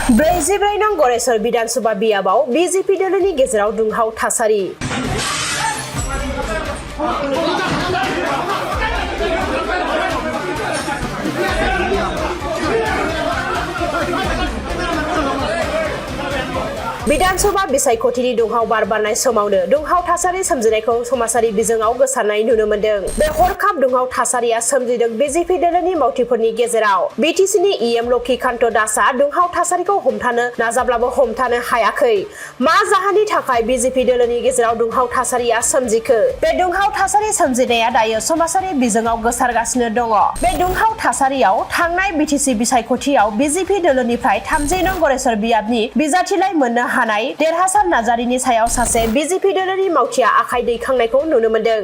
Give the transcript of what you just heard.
ब्रैजिब्रै नं गरेसर बिधानसभा बियाबाव बीजेपी दलनि गेजेराव दुंहाव थासारि विधानसभा बिसायख'थिनि दुंहाव बार बारनाय समावनो दुंहाव थासारि सोमजिनायखौ समाजारि बिजोङाव गोसारनाय नुनो मोन्दों। बे हरखाब दुंहाव थासारिया सोमजिदों बीजेपी दलनि मावथिफोरनि गेजेराव। बीटीसीनि इएम लक्ष्मीकान्त दासआ दुंहाव थासारिखौ हमथानो नाजाब्लाबो हमथानो हायाखै। मा जाहोननि थाखाय बीजेपी दलनि गेजेराव दुंहाव थासारिया सोमजिखो? बे दुंहाव थासारि सोमजिनाया दायो समाजारि बिजोङाव गोसारगासिनो दङ। बे दुंहाव थासारियाव थांनाय बीटीसी बिसायख'थियाव बीजेपी दलनिफ्राय 30 नं गरेसर बियाबनि बिजाथिलाइ मोननो हानाय देरहासार नार्जारिनि सायाव सासे बीजेपी दलनि मावथिया आखाइ दैखांनायखौ नुनो मोन्दों।